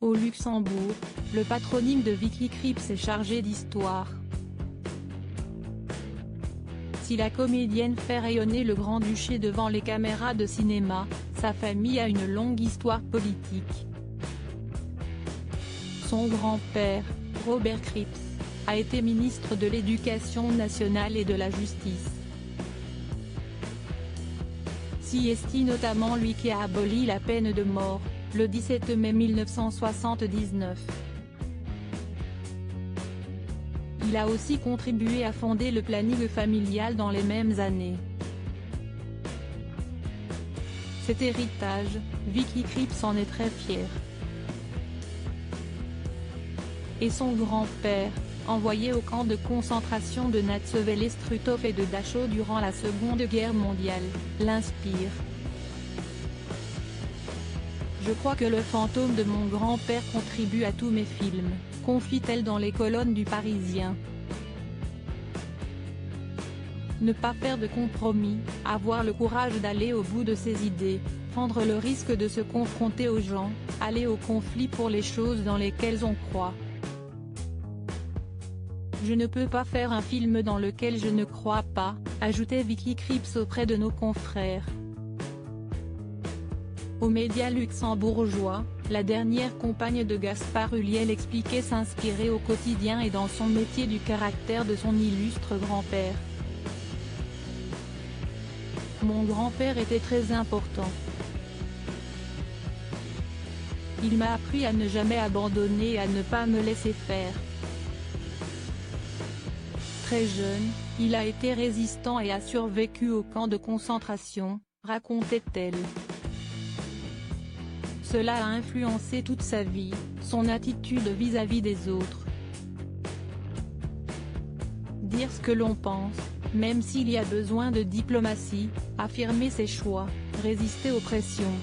Au Luxembourg, le patronyme de Vicky Krieps est chargé d'histoire. Si la comédienne fait rayonner le Grand-Duché devant les caméras de cinéma, sa famille a une longue histoire politique. Son grand-père, Robert Krieps, a été ministre de l'Éducation nationale et de la Justice. C'est notamment lui qui a aboli la peine de mort, le 17 mai 1979. Il a aussi contribué à fonder le planning familial dans les mêmes années. Cet héritage, Vicky Krieps en est très fière. Et son grand-père, envoyé au camp de concentration de Natzewelle-Struthof et de Dachau durant la Seconde Guerre mondiale, l'inspire. Je crois que le fantôme de mon grand-père contribue à tous mes films, confie-t-elle dans les colonnes du Parisien. Ne pas faire de compromis, avoir le courage d'aller au bout de ses idées, prendre le risque de se confronter aux gens, aller au conflit pour les choses dans lesquelles on croit. Je ne peux pas faire un film dans lequel je ne crois pas, ajoutait Vicky Krieps auprès de nos confrères. Aux médias luxembourgeois, la dernière compagne de Gaspard Ulliel expliquait s'inspirer au quotidien et dans son métier du caractère de son illustre grand-père. Mon grand-père était très important. Il m'a appris à ne jamais abandonner et à ne pas me laisser faire. Très jeune, il a été résistant et a survécu au camp de concentration, racontait-elle. Cela a influencé toute sa vie, son attitude vis-à-vis des autres. Dire ce que l'on pense, même s'il y a besoin de diplomatie, affirmer ses choix, résister aux pressions.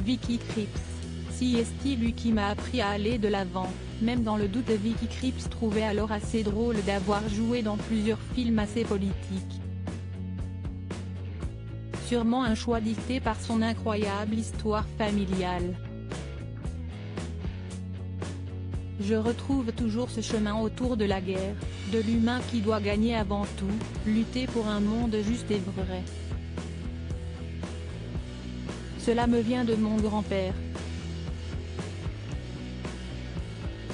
Vicky Krieps, c'est lui qui m'a appris à aller de l'avant, même dans le doute. Vicky Krieps trouvait alors assez drôle d'avoir joué dans plusieurs films assez politiques. Sûrement un choix dicté par son incroyable histoire familiale. Je retrouve toujours ce chemin autour de la guerre, de l'humain qui doit gagner avant tout, lutter pour un monde juste et vrai. Cela me vient de mon grand-père.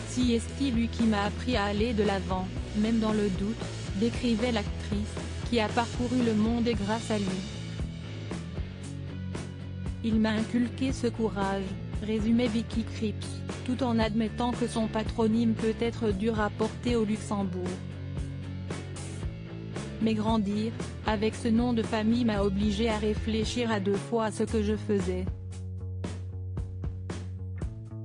C'est lui qui m'a appris à aller de l'avant, même dans le doute, décrivait l'actrice, qui a parcouru le monde grâce à lui. Il m'a inculqué ce courage, résumait Vicky Krieps, tout en admettant que son patronyme peut être dur à porter au Luxembourg. Mais grandir, avec ce nom de famille m'a obligé à réfléchir à 2 fois à ce que je faisais.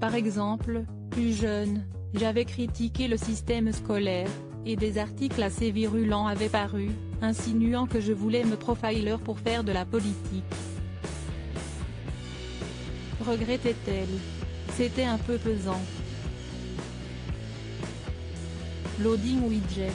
Par exemple, plus jeune, j'avais critiqué le système scolaire, et des articles assez virulents avaient paru, insinuant que je voulais me profiler pour faire de la politique. Regrettait-elle. C'était un peu pesant. Loading widget.